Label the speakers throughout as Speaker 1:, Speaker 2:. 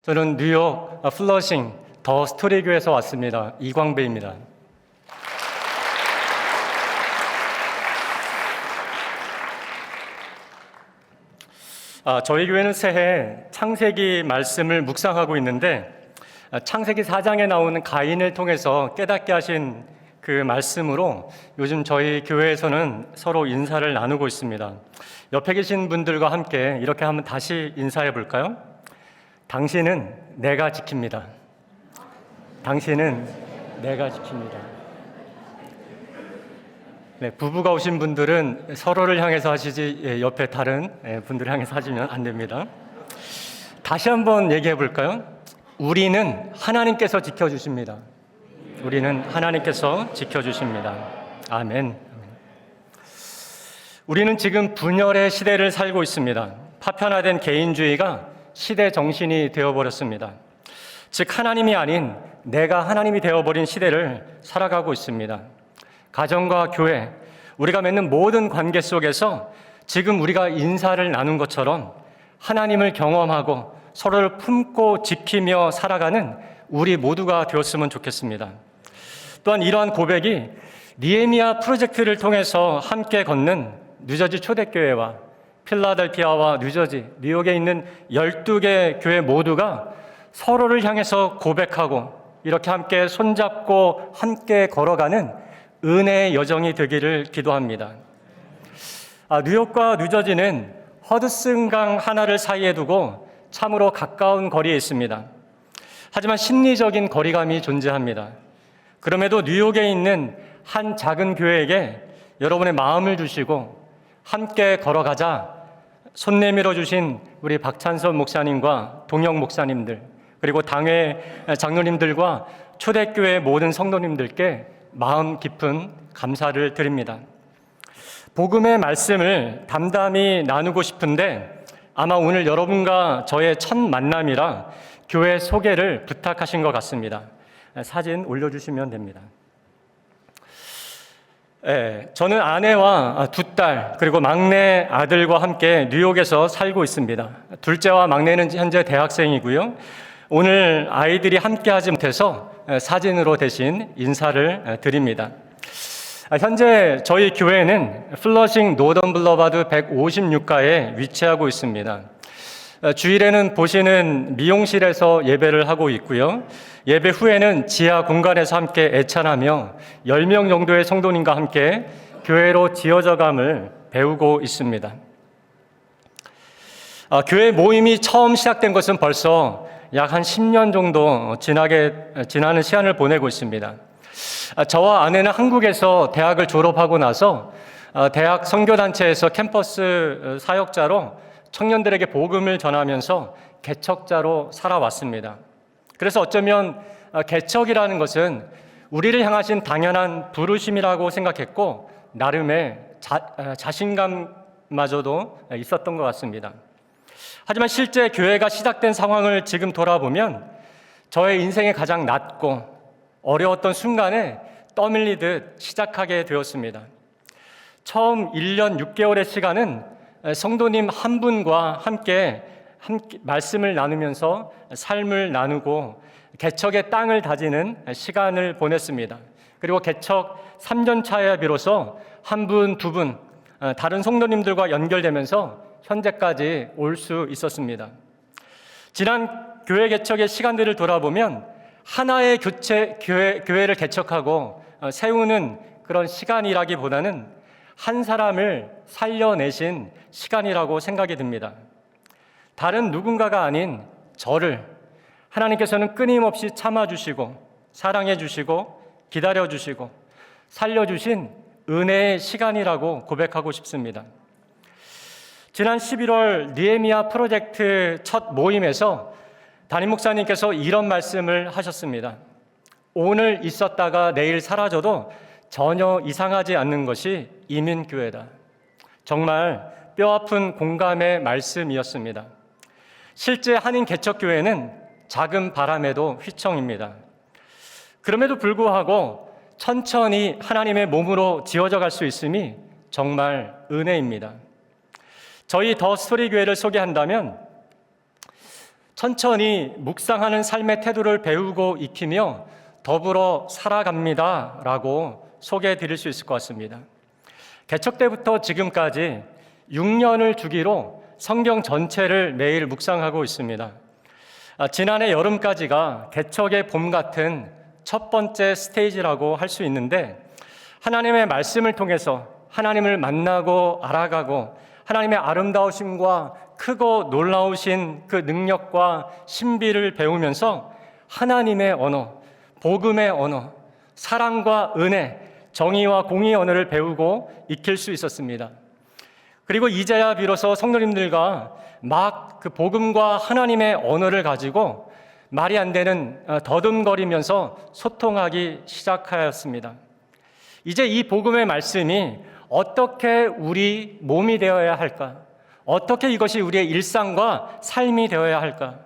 Speaker 1: 저는 뉴욕 플러싱 더 스토리 교회에서 왔습니다. 이광배입니다. 저희 교회는 새해 창세기 말씀을 묵상하고 있는데 창세기 4장에 나오는 가인을 통해서 깨닫게 하신 그 말씀으로 요즘 저희 교회에서는 서로 인사를 나누고 있습니다. 옆에 계신 분들과 함께 이렇게 한번 다시 인사해 볼까요? 당신은 내가 지킵니다. 당신은 내가 지킵니다. 네, 부부가 오신 분들은 서로를 향해서 하시지 옆에 다른 분들을 향해서 하시면 안 됩니다. 다시 한번 얘기해 볼까요? 우리는 하나님께서 지켜주십니다. 우리는 하나님께서 지켜주십니다. 아멘. 우리는 지금 분열의 시대를 살고 있습니다. 파편화된 개인주의가 시대 정신이 되어버렸습니다. 즉 하나님이 아닌 내가 하나님이 되어버린 시대를 살아가고 있습니다. 가정과 교회, 우리가 맺는 모든 관계 속에서 지금 우리가 인사를 나눈 것처럼 하나님을 경험하고 서로를 품고 지키며 살아가는 우리 모두가 되었으면 좋겠습니다. 또한 이러한 고백이 니에미야 프로젝트를 통해서 함께 걷는 뉴저지 초대교회와 필라델피아와 뉴저지, 뉴욕에 있는 12개 교회 모두가 서로를 향해서 고백하고 이렇게 함께 손잡고 함께 걸어가는 은혜의 여정이 되기를 기도합니다. 뉴욕과 뉴저지는 허드슨강 하나를 사이에 두고 참으로 가까운 거리에 있습니다. 하지만 심리적인 거리감이 존재합니다. 그럼에도 뉴욕에 있는 한 작은 교회에게 여러분의 마음을 주시고 함께 걸어가자 손 내밀어 주신 우리 박찬선 목사님과 동영 목사님들 그리고 당회 장로님들과 초대교회 모든 성도님들께 마음 깊은 감사를 드립니다. 복음의 말씀을 담담히 나누고 싶은데 아마 오늘 여러분과 저의 첫 만남이라 교회 소개를 부탁하신 것 같습니다. 사진 올려주시면 됩니다. 저는 아내와 두 딸 그리고 막내 아들과 함께 뉴욕에서 살고 있습니다. 둘째와 막내는 현재 대학생이고요. 오늘 아이들이 함께 하지 못해서 사진으로 대신 인사를 드립니다. 현재 저희 교회는 플러싱 노던 블러바드 156가에 위치하고 있습니다. 주일에는 보시는 미용실에서 예배를 하고 있고요. 예배 후에는 지하 공간에서 함께 애찬하며 10명 정도의 성도님과 함께 교회로 지어져감을 배우고 있습니다. 교회 모임이 처음 시작된 것은 벌써 약 한 10년 정도 지나는 시간을 보내고 있습니다. 저와 아내는 한국에서 대학을 졸업하고 나서 대학 선교단체에서 캠퍼스 사역자로 청년들에게 복음을 전하면서 개척자로 살아왔습니다. 그래서 어쩌면 개척이라는 것은 우리를 향하신 당연한 부르심이라고 생각했고 나름의 자신감마저도 있었던 것 같습니다. 하지만 실제 교회가 시작된 상황을 지금 돌아보면 저의 인생의 가장 낮고 어려웠던 순간에 떠밀리듯 시작하게 되었습니다. 처음 1년 6개월의 시간은 성도님 한 분과 함께 말씀을 나누면서 삶을 나누고 개척의 땅을 다지는 시간을 보냈습니다. 그리고 개척 3년 차에 비로소 한 분, 두 분 다른 성도님들과 연결되면서 현재까지 올 수 있었습니다. 지난 교회 개척의 시간들을 돌아보면 하나의 교회를 개척하고 세우는 그런 시간이라기보다는 한 사람을 살려내신 시간이라고 생각이 듭니다. 다른 누군가가 아닌 저를 하나님께서는 끊임없이 참아주시고 사랑해주시고 기다려주시고 살려주신 은혜의 시간이라고 고백하고 싶습니다. 지난 11월 니에미야 프로젝트 첫 모임에서 담임 목사님께서 이런 말씀을 하셨습니다. 오늘 있었다가 내일 사라져도 전혀 이상하지 않는 것이 이민교회다. 정말 뼈아픈 공감의 말씀이었습니다. 실제 한인 개척교회는 작은 바람에도 휘청입니다. 그럼에도 불구하고 천천히 하나님의 몸으로 지어져 갈 수 있음이 정말 은혜입니다. 저희 더 스토리 교회를 소개한다면 천천히 묵상하는 삶의 태도를 배우고 익히며 더불어 살아갑니다 라고 소개해 드릴 수 있을 것 같습니다. 개척 때부터 지금까지 6년을 주기로 성경 전체를 매일 묵상하고 있습니다. 지난해 여름까지가 개척의 봄 같은 첫 번째 스테이지라고 할 수 있는데, 하나님의 말씀을 통해서 하나님을 만나고 알아가고 하나님의 아름다우심과 크고 놀라우신 그 능력과 신비를 배우면서 하나님의 언어, 복음의 언어, 사랑과 은혜, 정의와 공의의 언어를 배우고 익힐 수 있었습니다. 그리고 이제야 비로소 성도님들과 막 그 복음과 하나님의 언어를 가지고 말이 안 되는 더듬거리면서 소통하기 시작하였습니다. 이제 이 복음의 말씀이 어떻게 우리 몸이 되어야 할까? 어떻게 이것이 우리의 일상과 삶이 되어야 할까?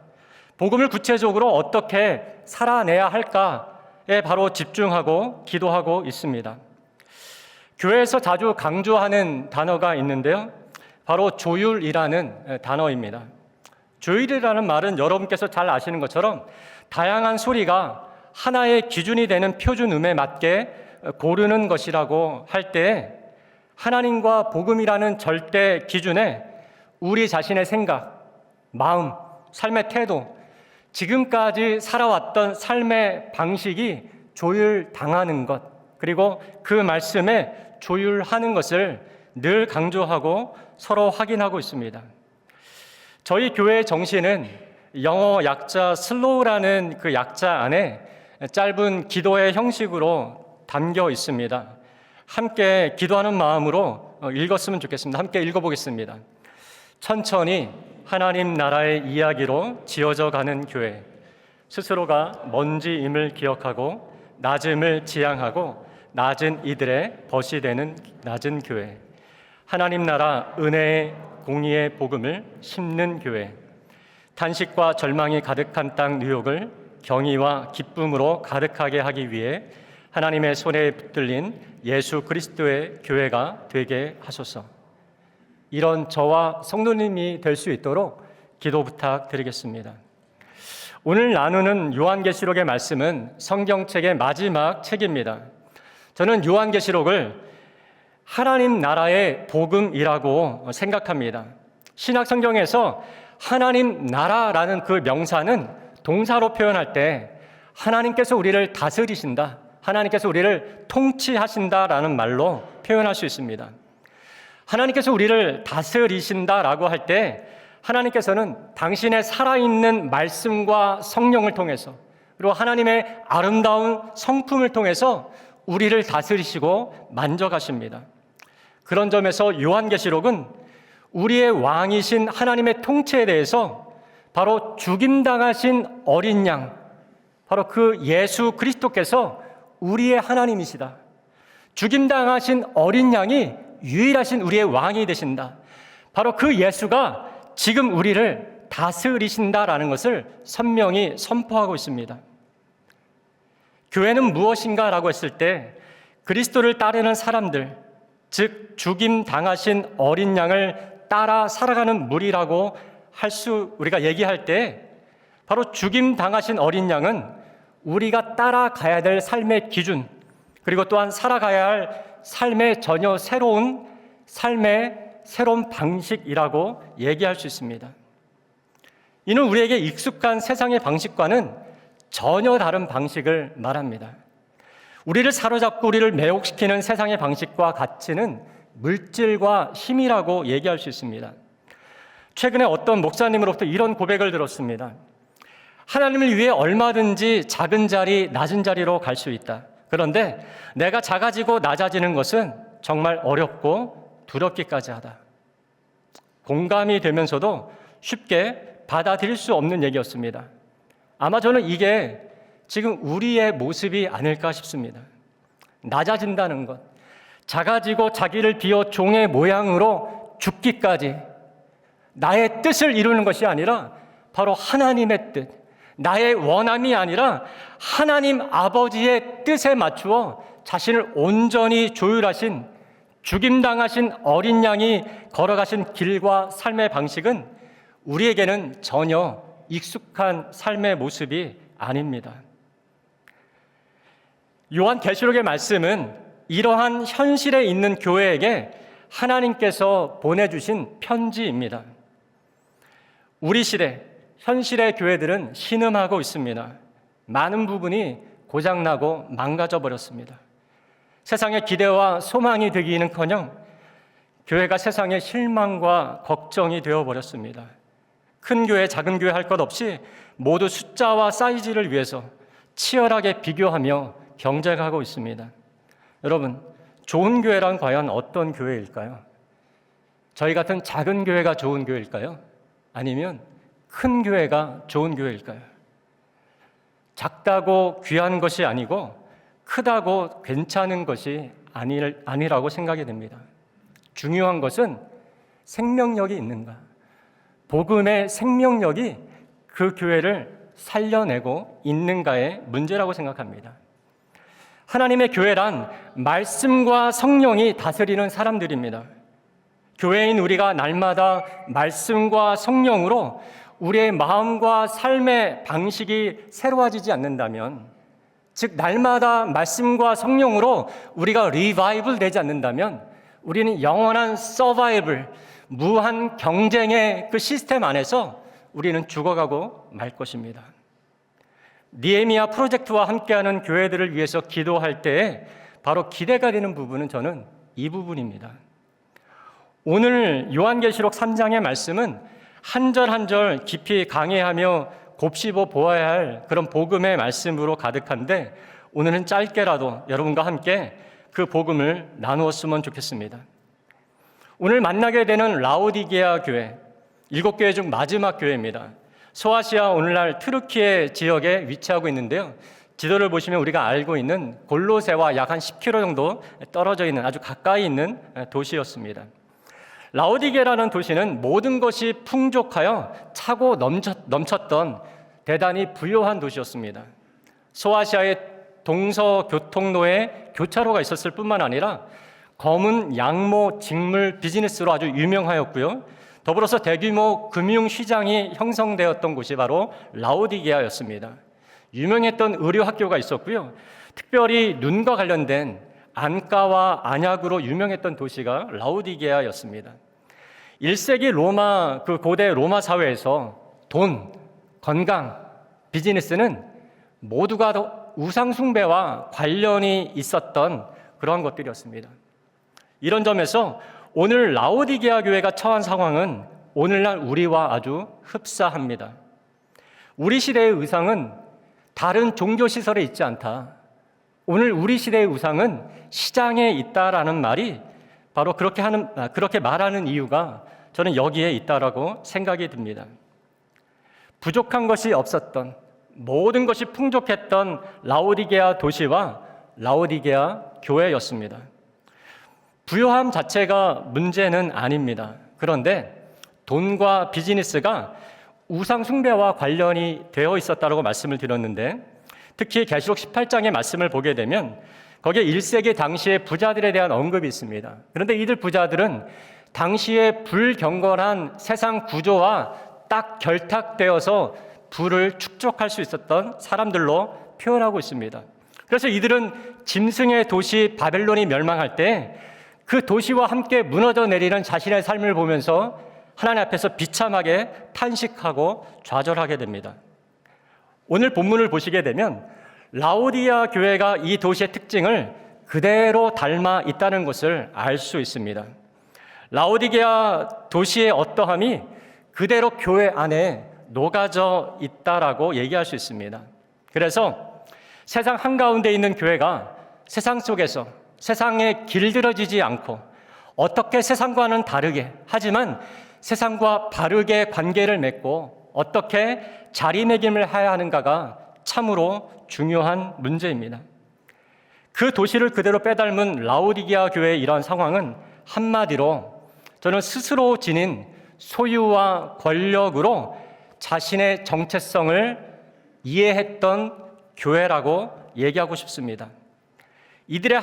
Speaker 1: 복음을 구체적으로 어떻게 살아내야 할까에 바로 집중하고 기도하고 있습니다. 교회에서 자주 강조하는 단어가 있는데요, 바로 조율이라는 단어입니다. 조율이라는 말은 여러분께서 잘 아시는 것처럼 다양한 소리가 하나의 기준이 되는 표준음에 맞게 고르는 것이라고 할 때, 하나님과 복음이라는 절대 기준에 우리 자신의 생각, 마음, 삶의 태도, 지금까지 살아왔던 삶의 방식이 조율당하는 것, 그리고 그 말씀에 조율하는 것을 늘 강조하고 서로 확인하고 있습니다. 저희 교회의 정신은 영어 약자 슬로우라는 그 약자 안에 짧은 기도의 형식으로 담겨 있습니다. 함께 기도하는 마음으로 읽었으면 좋겠습니다. 함께 읽어보겠습니다. 천천히 하나님 나라의 이야기로 지어져 가는 교회, 스스로가 먼지임을 기억하고 낮음을 지향하고 낮은 이들의 벗이 되는 낮은 교회, 하나님 나라 은혜의 공의의 복음을 심는 교회, 탄식과 절망이 가득한 땅 뉴욕을 경의와 기쁨으로 가득하게 하기 위해 하나님의 손에 붙들린 예수 그리스도의 교회가 되게 하소서. 이런 저와 성도님이 될 수 있도록 기도 부탁드리겠습니다. 오늘 나누는 요한계시록의 말씀은 성경책의 마지막 책입니다. 저는 요한계시록을 하나님 나라의 복음이라고 생각합니다. 신약 성경에서 하나님 나라라는 그 명사는 동사로 표현할 때 하나님께서 우리를 다스리신다, 하나님께서 우리를 통치하신다라는 말로 표현할 수 있습니다. 하나님께서 우리를 다스리신다라고 할 때 하나님께서는 당신의 살아있는 말씀과 성령을 통해서, 그리고 하나님의 아름다운 성품을 통해서 우리를 다스리시고 만져가십니다. 그런 점에서 요한계시록은 우리의 왕이신 하나님의 통치에 대해서 바로 죽임당하신 어린 양, 바로 그 예수 그리스도께서 우리의 하나님이시다, 죽임당하신 어린 양이 유일하신 우리의 왕이 되신다, 바로 그 예수가 지금 우리를 다스리신다라는 것을 선명히 선포하고 있습니다. 교회는 무엇인가라고 했을 때 그리스도를 따르는 사람들, 즉 죽임 당하신 어린 양을 따라 살아가는 무리라고 우리가 얘기할 때, 바로 죽임 당하신 어린 양은 우리가 따라가야 될 삶의 기준, 그리고 또한 살아가야 할 삶의 전혀 새로운 방식이라고 얘기할 수 있습니다. 이는 우리에게 익숙한 세상의 방식과는 전혀 다른 방식을 말합니다. 우리를 사로잡고 우리를 매혹시키는 세상의 방식과 가치는 물질과 힘이라고 얘기할 수 있습니다. 최근에 어떤 목사님으로부터 이런 고백을 들었습니다. 하나님을 위해 얼마든지 작은 자리, 낮은 자리로 갈 수 있다. 그런데 내가 작아지고 낮아지는 것은 정말 어렵고 두렵기까지 하다. 공감이 되면서도 쉽게 받아들일 수 없는 얘기였습니다. 아마 저는 이게 지금 우리의 모습이 아닐까 싶습니다. 낮아진다는 것, 작아지고 자기를 비워 종의 모양으로 죽기까지, 나의 뜻을 이루는 것이 아니라 바로 하나님의 뜻, 나의 원함이 아니라 하나님 아버지의 뜻에 맞추어 자신을 온전히 조율하신, 죽임당하신 어린 양이 걸어가신 길과 삶의 방식은 우리에게는 전혀 익숙한 삶의 모습이 아닙니다. 요한계시록의 말씀은 이러한 현실에 있는 교회에게 하나님께서 보내주신 편지입니다. 우리 시대, 현실의 교회들은 신음하고 있습니다. 많은 부분이 고장나고 망가져 버렸습니다. 세상의 기대와 소망이 되기는커녕 교회가 세상의 실망과 걱정이 되어버렸습니다. 큰 교회, 작은 교회 할 것 없이 모두 숫자와 사이즈를 위해서 치열하게 비교하며 경쟁하고 있습니다. 여러분, 좋은 교회란 과연 어떤 교회일까요? 저희 같은 작은 교회가 좋은 교회일까요? 아니면 큰 교회가 좋은 교회일까요? 작다고 귀한 것이 아니고 크다고 괜찮은 것이 아니라고 생각이 됩니다. 중요한 것은 생명력이 있는가, 복음의 생명력이 그 교회를 살려내고 있는가의 문제라고 생각합니다. 하나님의 교회란 말씀과 성령이 다스리는 사람들입니다. 교회인 우리가 날마다 말씀과 성령으로 우리의 마음과 삶의 방식이 새로워지지 않는다면, 즉 날마다 말씀과 성령으로 우리가 리바이벌 되지 않는다면 우리는 영원한 서바이벌, 무한 경쟁의 그 시스템 안에서 우리는 죽어가고 말 것입니다. 니에미야 프로젝트와 함께하는 교회들을 위해서 기도할 때에 바로 기대가 되는 부분은 저는 이 부분입니다. 오늘 요한계시록 3장의 말씀은 한 절 한 절 깊이 강해하며 곱씹어 보아야 할 그런 복음의 말씀으로 가득한데, 오늘은 짧게라도 여러분과 함께 그 복음을 나누었으면 좋겠습니다. 오늘 만나게 되는 라오디게아 교회, 7교회 중 마지막 교회입니다. 소아시아, 오늘날 트르키예 지역에 위치하고 있는데요. 지도를 보시면 우리가 알고 있는 골로새와 약 한 10km 정도 떨어져 있는 아주 가까이 있는 도시였습니다. 라오디게라는 도시는 모든 것이 풍족하여 차고 넘쳤던 대단히 부유한 도시였습니다. 소아시아의 동서교통로에 교차로가 있었을 뿐만 아니라 검은 양모 직물 비즈니스로 아주 유명하였고요. 더불어서 대규모 금융시장이 형성되었던 곳이 바로 라오디게아였습니다. 유명했던 의료학교가 있었고요. 특별히 눈과 관련된 안과와 안약으로 유명했던 도시가 라오디게아였습니다. 1세기 로마, 그 고대 로마 사회에서 돈, 건강, 비즈니스는 모두가 우상숭배와 관련이 있었던 그러한 것들이었습니다. 이런 점에서 오늘 라오디게아 교회가 처한 상황은 오늘날 우리와 아주 흡사합니다. 우리 시대의 의상은 다른 종교시설에 있지 않다. 오늘 우리 시대의 우상은 시장에 있다라는 말이 바로 그렇게 말하는 이유가 저는 여기에 있다라고 생각이 듭니다. 부족한 것이 없었던, 모든 것이 풍족했던 라오디게아 도시와 라오디게아 교회였습니다. 부유함 자체가 문제는 아닙니다. 그런데 돈과 비즈니스가 우상 숭배와 관련이 되어 있었다고 말씀을 드렸는데, 특히 계시록 18장의 말씀을 보게 되면 거기에 1세기 당시의 부자들에 대한 언급이 있습니다. 그런데 이들 부자들은 당시의 불경건한 세상 구조와 딱 결탁되어서 부를 축적할 수 있었던 사람들로 표현하고 있습니다. 그래서 이들은 짐승의 도시 바벨론이 멸망할 때 그 도시와 함께 무너져 내리는 자신의 삶을 보면서 하나님 앞에서 비참하게 탄식하고 좌절하게 됩니다. 오늘 본문을 보시게 되면 라오디게아 교회가 이 도시의 특징을 그대로 닮아 있다는 것을 알 수 있습니다. 라오디게아 도시의 어떠함이 그대로 교회 안에 녹아져 있다라고 얘기할 수 있습니다. 그래서 세상 한가운데 있는 교회가 세상 속에서 세상에 길들여지지 않고 어떻게 세상과는 다르게, 하지만 세상과 바르게 관계를 맺고 어떻게 자리매김을 해야 하는가가 참으로 중요한 문제입니다. 그 도시를 그대로 빼닮은 라오디게아 교회의 이러한 상황은 한마디로 저는 스스로 지닌 소유와 권력으로 자신의 정체성을 이해했던 교회라고 얘기하고 싶습니다. 이들은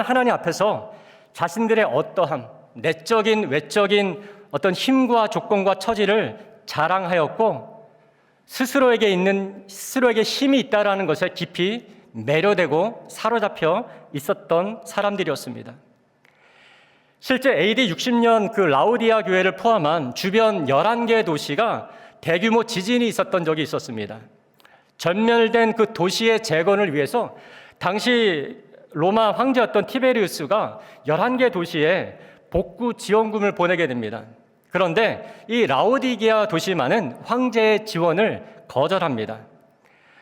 Speaker 1: 하나님 앞에서 자신들의 어떠함, 내적인, 외적인 어떤 힘과 조건과 처지를 자랑하였고, 스스로에게 힘이 있다라는 것에 깊이 매료되고 사로잡혀 있었던 사람들이었습니다. 실제 AD 60년 그 라우디아 교회를 포함한 주변 11개 도시가 대규모 지진이 있었던 적이 있었습니다. 전멸된 그 도시의 재건을 위해서 당시 로마 황제였던 티베리우스가 11개 도시에 복구 지원금을 보내게 됩니다. 그런데 이 라오디게아 도시만은 황제의 지원을 거절합니다.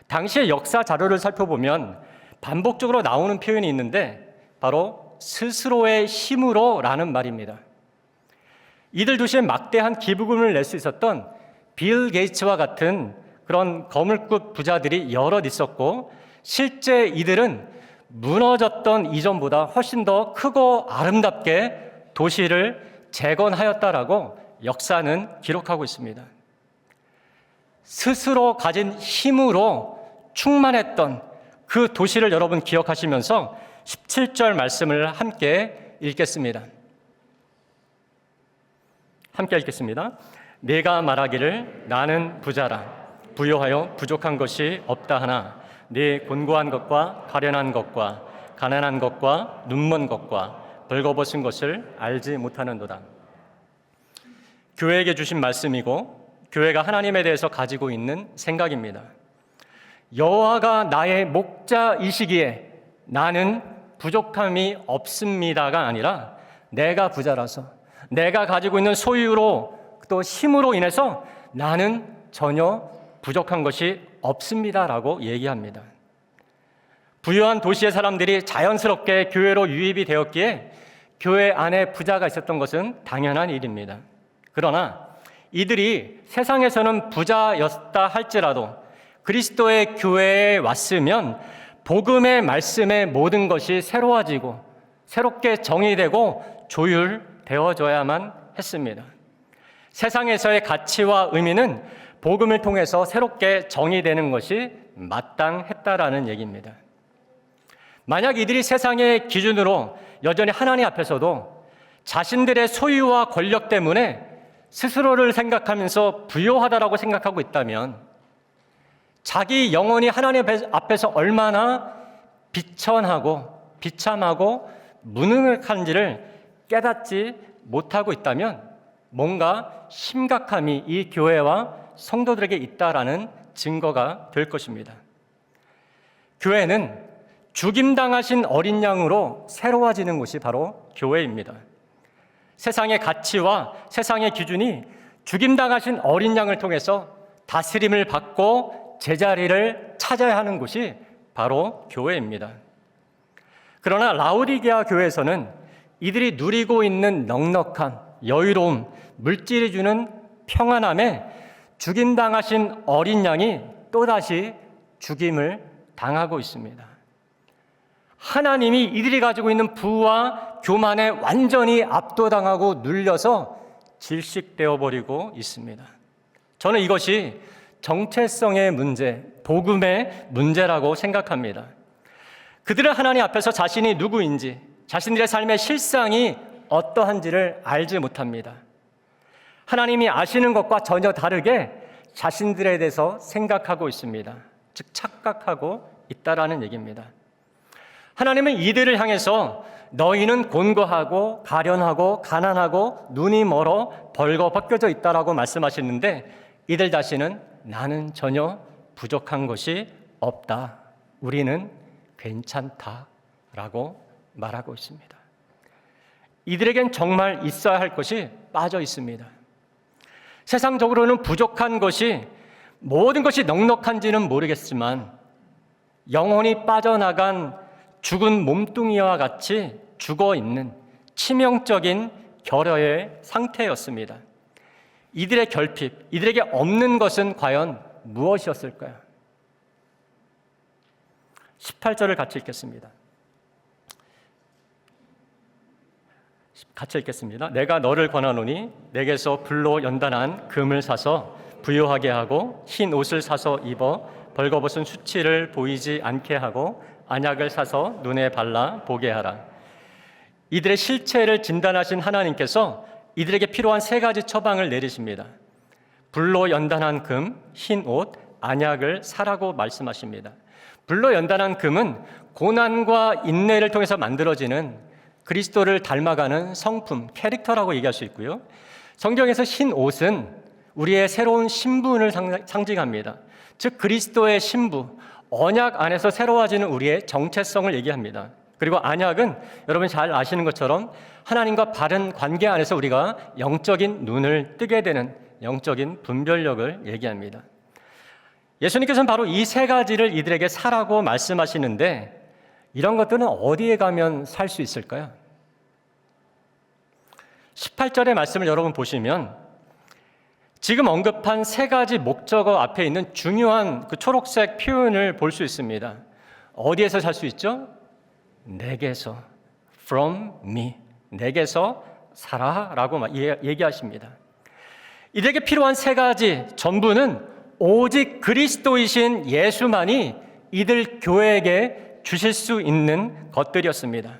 Speaker 1: 당시의 역사 자료를 살펴보면 반복적으로 나오는 표현이 있는데 바로 스스로의 힘으로라는 말입니다. 이들 도시에 막대한 기부금을 낼 수 있었던 빌 게이츠와 같은 그런 거물급 부자들이 여럿 있었고, 실제 이들은 무너졌던 이전보다 훨씬 더 크고 아름답게 도시를 재건하였다라고 역사는 기록하고 있습니다. 스스로 가진 힘으로 충만했던 그 도시를 여러분 기억하시면서 17절 말씀을 함께 읽겠습니다. 함께 읽겠습니다. 네가 말하기를 나는 부자라 부요하여 부족한 것이 없다 하나 네 곤고한 것과 가련한 것과 가난한 것과 눈먼 것과 벌거벗은 것을 알지 못하는도다. 교회에게 주신 말씀이고 교회가 하나님에 대해서 가지고 있는 생각입니다. 여호와가 나의 목자이시기에 나는 부족함이 없습니다가 아니라 내가 부자라서 내가 가지고 있는 소유로 또 힘으로 인해서 나는 전혀 부족한 것이 없습니다라고 얘기합니다. 부유한 도시의 사람들이 자연스럽게 교회로 유입이 되었기에 교회 안에 부자가 있었던 것은 당연한 일입니다. 그러나 이들이 세상에서는 부자였다 할지라도 그리스도의 교회에 왔으면 복음의 말씀의 모든 것이 새로워지고 새롭게 정의되고 조율되어져야만 했습니다. 세상에서의 가치와 의미는 복음을 통해서 새롭게 정의되는 것이 마땅했다라는 얘기입니다. 만약 이들이 세상의 기준으로 여전히 하나님 앞에서도 자신들의 소유와 권력 때문에 스스로를 생각하면서 부요하다라고 생각하고 있다면 자기 영혼이 하나님 앞에서 얼마나 비천하고 비참하고 무능력한지를 깨닫지 못하고 있다면 뭔가 심각함이 이 교회와 성도들에게 있다라는 증거가 될 것입니다. 교회는 죽임당하신 어린 양으로 새로워지는 곳이 바로 교회입니다. 세상의 가치와 세상의 기준이 죽임당하신 어린 양을 통해서 다스림을 받고 제자리를 찾아야 하는 곳이 바로 교회입니다. 그러나 라오디게아 교회에서는 이들이 누리고 있는 넉넉한 여유로움, 물질이 주는 평안함에 죽임당하신 어린 양이 또다시 죽임을 당하고 있습니다. 하나님이 이들이 가지고 있는 부와 교만에 완전히 압도당하고 눌려서 질식되어 버리고 있습니다. 저는 이것이 정체성의 문제, 복음의 문제라고 생각합니다. 그들은 하나님 앞에서 자신이 누구인지, 자신들의 삶의 실상이 어떠한지를 알지 못합니다. 하나님이 아시는 것과 전혀 다르게 자신들에 대해서 생각하고 있습니다. 즉 착각하고 있다라는 얘기입니다. 하나님은 이들을 향해서 너희는 곤고하고 가련하고 가난하고 눈이 멀어 벌거벗겨져 있다라고 말씀하시는데 이들 자신은 나는 전혀 부족한 것이 없다. 우리는 괜찮다라고 말하고 있습니다. 이들에겐 정말 있어야 할 것이 빠져 있습니다. 세상적으로는 부족한 것이 모든 것이 넉넉한지는 모르겠지만 영혼이 빠져나간 죽은 몸뚱이와 같이 죽어있는 치명적인 결여의 상태였습니다. 이들의 결핍, 이들에게 없는 것은 과연 무엇이었을까요? 18절을 같이 읽겠습니다. 같이 읽겠습니다. 내가 너를 권하노니 내게서 불로 연단한 금을 사서 부요하게 하고 흰 옷을 사서 입어 벌거벗은 수치를 보이지 않게 하고 안약을 사서 눈에 발라 보게 하라. 이들의 실체를 진단하신 하나님께서 이들에게 필요한 세 가지 처방을 내리십니다. 불로 연단한 금, 흰 옷, 안약을 사라고 말씀하십니다. 불로 연단한 금은 고난과 인내를 통해서 만들어지는 그리스도를 닮아가는 성품, 캐릭터라고 얘기할 수 있고요. 성경에서 흰 옷은 우리의 새로운 신분을 상징합니다. 즉 그리스도의 신부, 언약 안에서 새로워지는 우리의 정체성을 얘기합니다. 그리고 안약은 여러분 잘 아시는 것처럼 하나님과 바른 관계 안에서 우리가 영적인 눈을 뜨게 되는 영적인 분별력을 얘기합니다. 예수님께서는 바로 이 세 가지를 이들에게 사라고 말씀하시는데 이런 것들은 어디에 가면 살 수 있을까요? 18절의 말씀을 여러분 보시면 지금 언급한 세 가지 목적어 앞에 있는 중요한 그 초록색 표현을 볼 수 있습니다. 어디에서 살 수 있죠? 내게서, from me, 내게서 살아라고 얘기하십니다. 이들에게 필요한 세 가지 전부는 오직 그리스도이신 예수만이 이들 교회에게 주실 수 있는 것들이었습니다.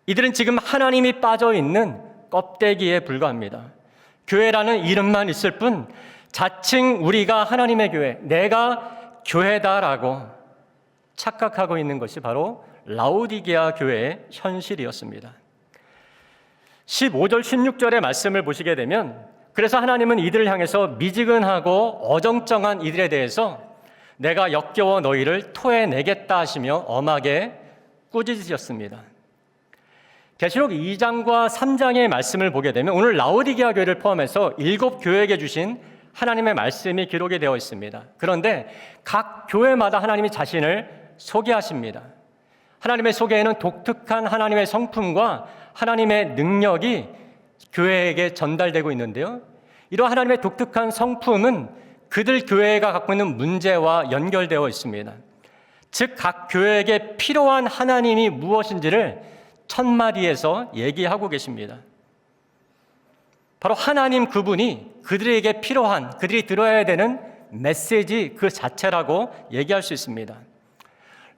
Speaker 1: 이들은 지금 하나님이 빠져 있는 껍데기에 불과합니다. 교회라는 이름만 있을 뿐 자칭 우리가 하나님의 교회, 내가 교회다라고 착각하고 있는 것이 바로 라오디게아 교회의 현실이었습니다. 15절, 16절의 말씀을 보시게 되면 그래서 하나님은 이들을 향해서 미지근하고 어정쩡한 이들에 대해서 내가 역겨워 너희를 토해내겠다 하시며 엄하게 꾸짖으셨습니다. 계시록 2장과 3장의 말씀을 보게 되면 오늘 라오디게아 교회를 포함해서 7교회에게 주신 하나님의 말씀이 기록이 되어 있습니다. 그런데 각 교회마다 하나님이 자신을 소개하십니다. 하나님의 소개에는 독특한 하나님의 성품과 하나님의 능력이 교회에게 전달되고 있는데요. 이러한 하나님의 독특한 성품은 그들 교회가 갖고 있는 문제와 연결되어 있습니다. 즉 각 교회에게 필요한 하나님이 무엇인지를 첫마디에서 얘기하고 계십니다. 바로 하나님 그분이 그들에게 필요한, 그들이 들어야 되는 메시지 그 자체라고 얘기할 수 있습니다.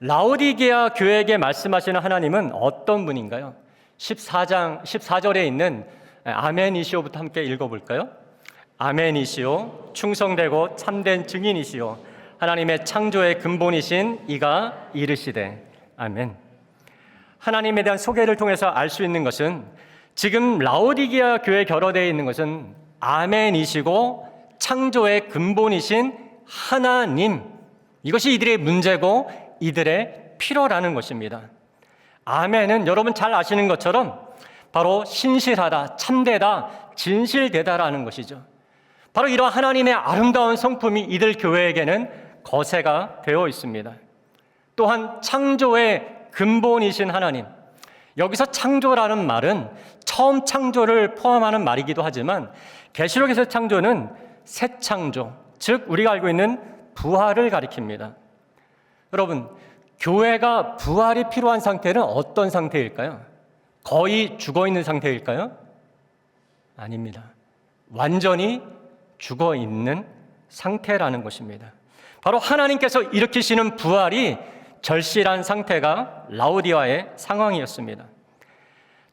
Speaker 1: 라오디게아 교회에게 말씀하시는 하나님은 어떤 분인가요? 14절에 있는 아멘이시오부터 함께 읽어볼까요? 아멘이시오, 충성되고 참된 증인이시오, 하나님의 창조의 근본이신 이가 이르시되 아멘. 하나님에 대한 소개를 통해서 알 수 있는 것은 지금 라오디게아 교회에 결여되어 있는 것은 아멘이시고 창조의 근본이신 하나님, 이것이 이들의 문제고 이들의 필요라는 것입니다. 아멘은 여러분 잘 아시는 것처럼 바로 신실하다, 참되다, 진실되다라는 것이죠. 바로 이러한 하나님의 아름다운 성품이 이들 교회에게는 거세가 되어 있습니다. 또한 창조의 근본이신 하나님, 여기서 창조라는 말은 처음 창조를 포함하는 말이기도 하지만 계시록에서 창조는 새 창조, 즉 우리가 알고 있는 부활을 가리킵니다. 여러분, 교회가 부활이 필요한 상태는 어떤 상태일까요? 거의 죽어있는 상태일까요? 아닙니다. 완전히 죽어있는 상태라는 것입니다. 바로 하나님께서 일으키시는 부활이 절실한 상태가 라오디게아의 상황이었습니다.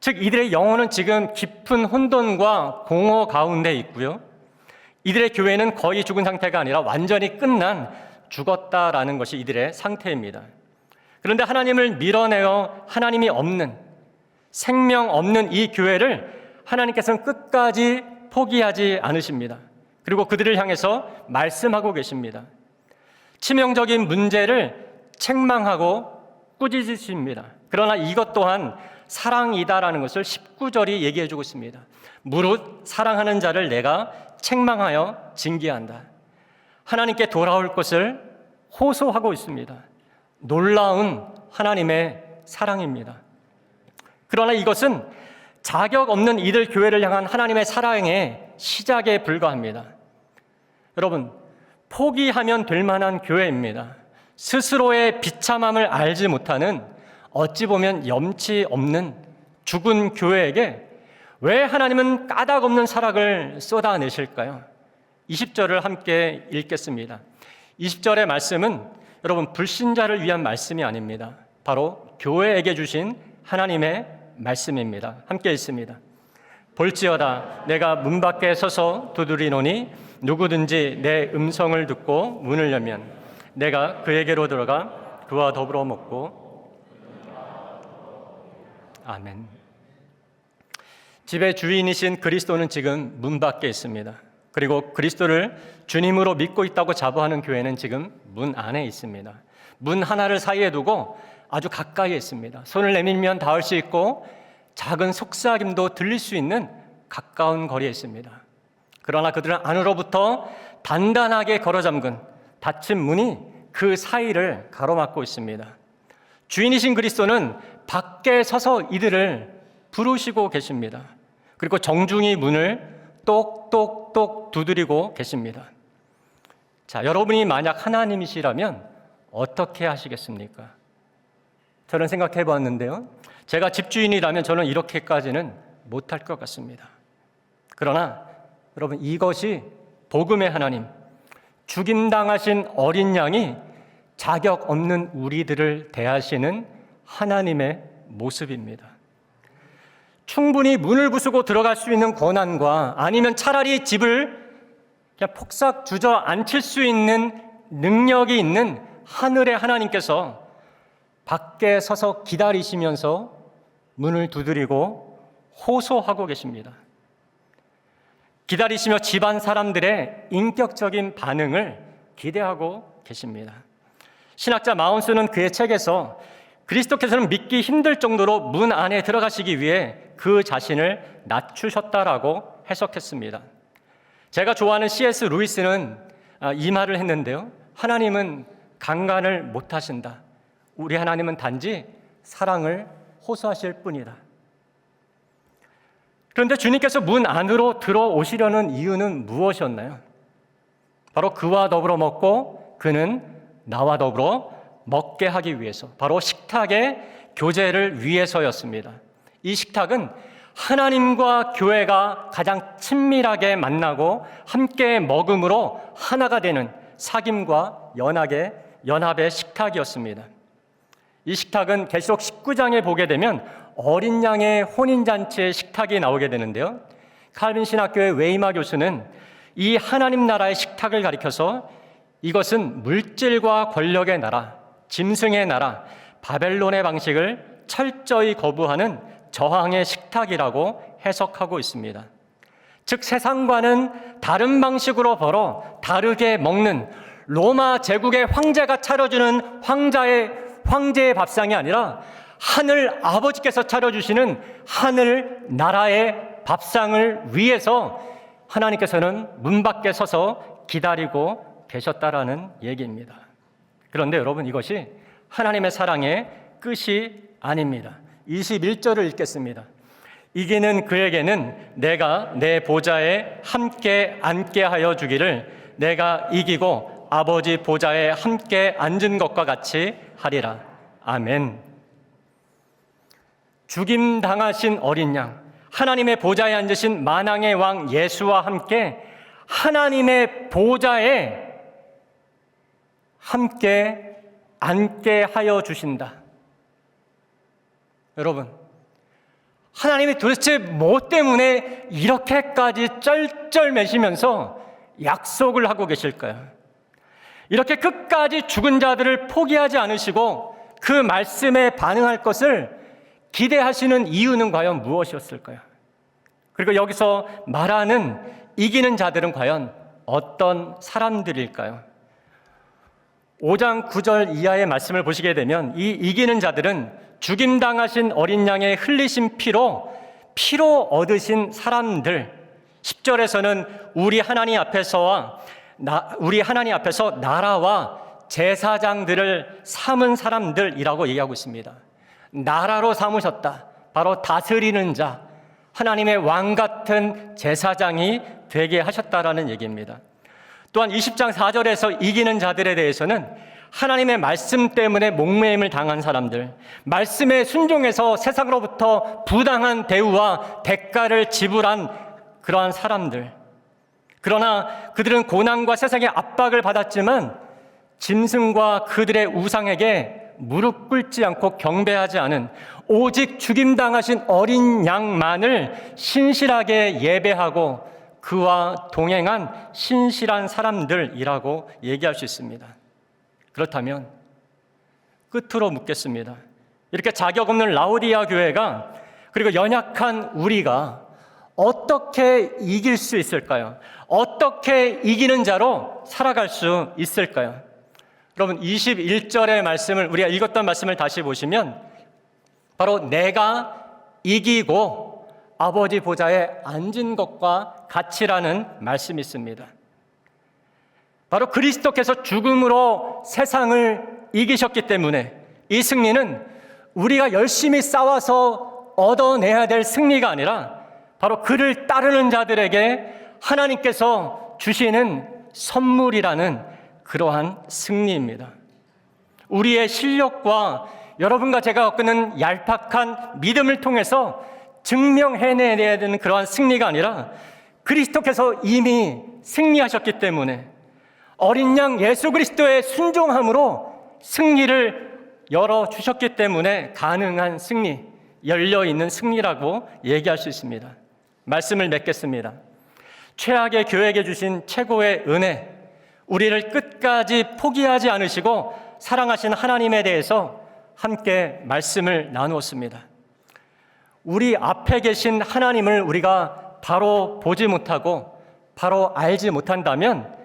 Speaker 1: 즉 이들의 영혼은 지금 깊은 혼돈과 공허 가운데 있고요. 이들의 교회는 거의 죽은 상태가 아니라 완전히 끝난 죽었다라는 것이 이들의 상태입니다. 그런데 하나님을 밀어내어 하나님이 없는, 생명 없는 이 교회를 하나님께서는 끝까지 포기하지 않으십니다. 그리고 그들을 향해서 말씀하고 계십니다. 치명적인 문제를 책망하고 꾸짖으십니다. 그러나 이것 또한 사랑이다라는 것을 19절이 얘기해 주고 있습니다. 무릇 사랑하는 자를 내가 책망하여 징계한다. 하나님께 돌아올 것을 호소하고 있습니다. 놀라운 하나님의 사랑입니다. 그러나 이것은 자격 없는 이들 교회를 향한 하나님의 사랑의 시작에 불과합니다. 여러분, 포기하면 될 만한 교회입니다. 스스로의 비참함을 알지 못하는 어찌 보면 염치 없는 죽은 교회에게 왜 하나님은 까닭 없는 사랑을 쏟아내실까요? 20절을 함께 읽겠습니다. 20절의 말씀은 여러분 불신자를 위한 말씀이 아닙니다. 바로 교회에게 주신 하나님의 말씀입니다. 함께 읽습니다. 볼지어다 내가 문 밖에 서서 두드리노니 누구든지 내 음성을 듣고 문을 열면 내가 그에게로 들어가 그와 더불어 먹고. 아멘. 집의 주인이신 그리스도는 지금 문 밖에 있습니다. 그리고 그리스도를 주님으로 믿고 있다고 자부하는 교회는 지금 문 안에 있습니다. 문 하나를 사이에 두고 아주 가까이에 있습니다. 손을 내밀면 닿을 수 있고 작은 속삭임도 들릴 수 있는 가까운 거리에 있습니다. 그러나 그들은 안으로부터 단단하게 걸어잠근 닫힌 문이 그 사이를 가로막고 있습니다. 주인이신 그리스도는 밖에 서서 이들을 부르시고 계십니다. 그리고 정중히 문을 똑똑똑 두드리고 계십니다. 자, 여러분이 만약 하나님이시라면 어떻게 하시겠습니까? 저는 생각해 보았는데요. 제가 집주인이라면 저는 이렇게까지는 못할 것 같습니다. 그러나 여러분, 이것이 복음의 하나님, 죽임당하신 어린 양이 자격 없는 우리들을 대하시는 하나님의 모습입니다. 충분히 문을 부수고 들어갈 수 있는 권한과 아니면 차라리 집을 그냥 폭삭 주저앉힐 수 있는 능력이 있는 하늘의 하나님께서 밖에 서서 기다리시면서 문을 두드리고 호소하고 계십니다. 기다리시며 집안 사람들의 인격적인 반응을 기대하고 계십니다. 신학자 마운스는 그의 책에서 그리스도께서는 믿기 힘들 정도로 문 안에 들어가시기 위해 그 자신을 낮추셨다라고 해석했습니다. 제가 좋아하는 C.S. 루이스는 이 말을 했는데요. 하나님은 강간을 못하신다. 우리 하나님은 단지 사랑을 호소하실 뿐이다. 그런데 주님께서 문 안으로 들어오시려는 이유는 무엇이었나요? 바로 그와 더불어 먹고 그는 나와 더불어 먹게 하기 위해서, 바로 식탁의 교제를 위해서였습니다. 이 식탁은 하나님과 교회가 가장 친밀하게 만나고 함께 먹음으로 하나가 되는 사귐과 연합의 식탁이었습니다. 이 식탁은 계시록 19장에 보게 되면 어린 양의 혼인잔치의 식탁이 나오게 되는데요. 칼빈 신학교의 웨이마 교수는 이 하나님 나라의 식탁을 가리켜서 이것은 물질과 권력의 나라, 짐승의 나라, 바벨론의 방식을 철저히 거부하는 저항의 식탁이라고 해석하고 있습니다. 즉 세상과는 다른 방식으로 벌어 다르게 먹는 로마 제국의 황제가 차려주는 황제의 밥상이 아니라 하늘 아버지께서 차려주시는 하늘 나라의 밥상을 위해서 하나님께서는 문 밖에 서서 기다리고 계셨다라는 얘기입니다. 그런데 여러분, 이것이 하나님의 사랑의 끝이 아닙니다. 21절을 읽겠습니다. 이기는 그에게는 내가 내 보좌에 함께 앉게 하여 주기를 내가 이기고 아버지 보좌에 함께 앉은 것과 같이 하리라. 아멘. 죽임당하신 어린 양, 하나님의 보좌에 앉으신 만왕의 왕 예수와 함께 하나님의 보좌에 함께 앉게 하여 주신다. 여러분, 하나님이 도대체 뭐 때문에 이렇게까지 쩔쩔매시면서 약속을 하고 계실까요? 이렇게 끝까지 죽은 자들을 포기하지 않으시고 그 말씀에 반응할 것을 기대하시는 이유는 과연 무엇이었을까요? 그리고 여기서 말하는 이기는 자들은 과연 어떤 사람들일까요? 5장 9절 이하의 말씀을 보시게 되면 이 이기는 자들은 죽임당하신 어린 양의 흘리신 피로 얻으신 사람들, 10절에서는 우리 하나님 앞에서 나라와 제사장들을 삼은 사람들이라고 얘기하고 있습니다. 나라로 삼으셨다. 바로 다스리는 자, 하나님의 왕 같은 제사장이 되게 하셨다라는 얘기입니다. 또한 20장 4절에서 이기는 자들에 대해서는 하나님의 말씀 때문에 목매임을 당한 사람들, 말씀에 순종해서 세상으로부터 부당한 대우와 대가를 지불한 그러한 사람들, 그러나 그들은 고난과 세상의 압박을 받았지만 짐승과 그들의 우상에게 무릎 꿇지 않고 경배하지 않은 오직 죽임당하신 어린 양만을 신실하게 예배하고 그와 동행한 신실한 사람들이라고 얘기할 수 있습니다. 그렇다면 끝으로 묻겠습니다. 이렇게 자격 없는 라오디아 교회가 그리고 연약한 우리가 어떻게 이길 수 있을까요? 어떻게 이기는 자로 살아갈 수 있을까요? 여러분 21절의 말씀을 우리가 읽었던 말씀을 다시 보시면 바로 내가 이기고 아버지 보좌에 앉은 것과 같이라는 말씀이 있습니다. 바로 그리스도께서 죽음으로 세상을 이기셨기 때문에 이 승리는 우리가 열심히 싸워서 얻어내야 될 승리가 아니라 바로 그를 따르는 자들에게 하나님께서 주시는 선물이라는 그러한 승리입니다. 우리의 실력과 여러분과 제가 갖고 있는 얄팍한 믿음을 통해서 증명해내야 되는 그러한 승리가 아니라 그리스도께서 이미 승리하셨기 때문에 어린 양 예수 그리스도의 순종함으로 승리를 열어주셨기 때문에 가능한 승리, 열려있는 승리라고 얘기할 수 있습니다. 말씀을 맺겠습니다. 최악의 교회에게 주신 최고의 은혜, 우리를 끝까지 포기하지 않으시고 사랑하신 하나님에 대해서 함께 말씀을 나누었습니다. 우리 앞에 계신 하나님을 우리가 바로 보지 못하고 바로 알지 못한다면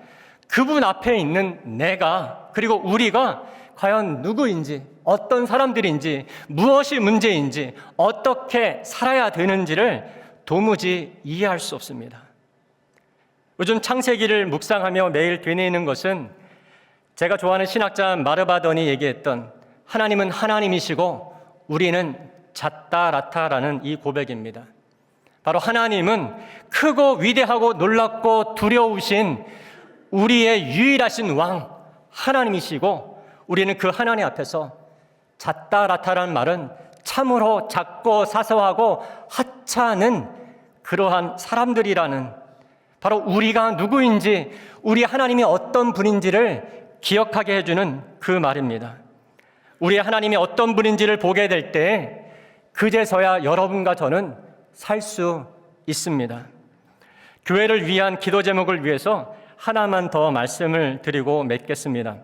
Speaker 1: 그분 앞에 있는 내가 그리고 우리가 과연 누구인지 어떤 사람들인지 무엇이 문제인지 어떻게 살아야 되는지를 도무지 이해할 수 없습니다. 요즘 창세기를 묵상하며 매일 되뇌이는 것은 제가 좋아하는 신학자 마르바던이 얘기했던 하나님은 하나님이시고 우리는 잣다라타라는 이 고백입니다. 바로 하나님은 크고 위대하고 놀랍고 두려우신 우리의 유일하신 왕 하나님이시고 우리는 그 하나님 앞에서 잣다라타라는 말은 참으로 작고 사소하고 하찮은 그러한 사람들이라는 바로 우리가 누구인지 우리 하나님이 어떤 분인지를 기억하게 해주는 그 말입니다. 우리 하나님이 어떤 분인지를 보게 될 때 그제서야 여러분과 저는 살 수 있습니다. 교회를 위한 기도 제목을 위해서 하나만 더 말씀을 드리고 맺겠습니다.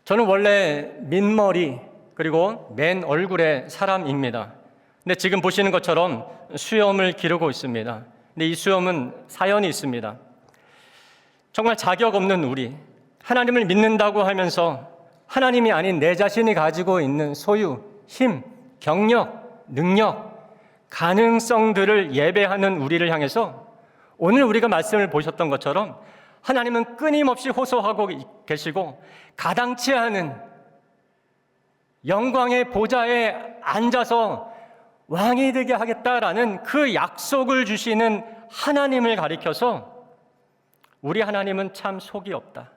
Speaker 1: 저는 원래 민머리 그리고 맨 얼굴의 사람입니다. 근데 지금 보시는 것처럼 수염을 기르고 있습니다. 근데 이 수염은 사연이 있습니다. 정말 자격 없는 우리, 하나님을 믿는다고 하면서 하나님이 아닌 내 자신이 가지고 있는 소유, 힘, 경력, 능력, 가능성들을 예배하는 우리를 향해서 오늘 우리가 말씀을 보셨던 것처럼 하나님은 끊임없이 호소하고 계시고 가당치 않은 영광의 보좌에 앉아서 왕이 되게 하겠다라는 그 약속을 주시는 하나님을 가리켜서 우리 하나님은 참 속이 없다.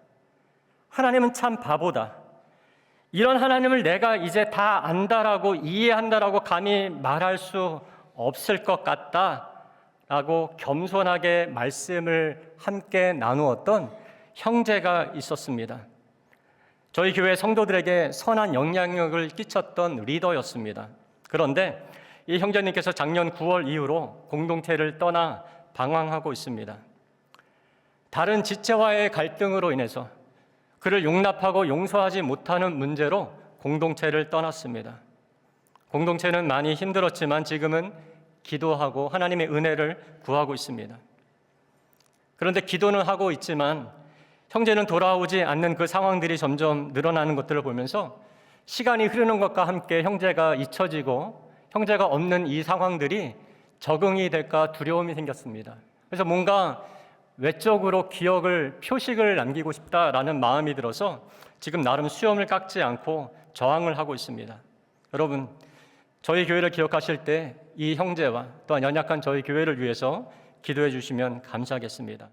Speaker 1: 하나님은 참 바보다. 이런 하나님을 내가 이제 다 안다라고 이해한다라고 감히 말할 수 없을 것 같다라고 겸손하게 말씀을 함께 나누었던 형제가 있었습니다. 저희 교회 성도들에게 선한 영향력을 끼쳤던 리더였습니다. 그런데 이 형제님께서 작년 9월 이후로 공동체를 떠나 방황하고 있습니다. 다른 지체와의 갈등으로 인해서 그를 용납하고 용서하지 못하는 문제로 공동체를 떠났습니다. 공동체는 많이 힘들었지만 지금은 기도하고 하나님의 은혜를 구하고 있습니다. 그런데 기도는 하고 있지만 형제는 돌아오지 않는 그 상황들이 점점 늘어나는 것들을 보면서 시간이 흐르는 것과 함께 형제가 잊혀지고 형제가 없는 이 상황들이 적응이 될까 두려움이 생겼습니다. 그래서 뭔가 외적으로 기억을, 표식을 남기고 싶다라는 마음이 들어서 지금 나름 수염을 깎지 않고 저항을 하고 있습니다. 여러분, 저희 교회를 기억하실 때 이 형제와 또한 연약한 저희 교회를 위해서 기도해 주시면 감사하겠습니다.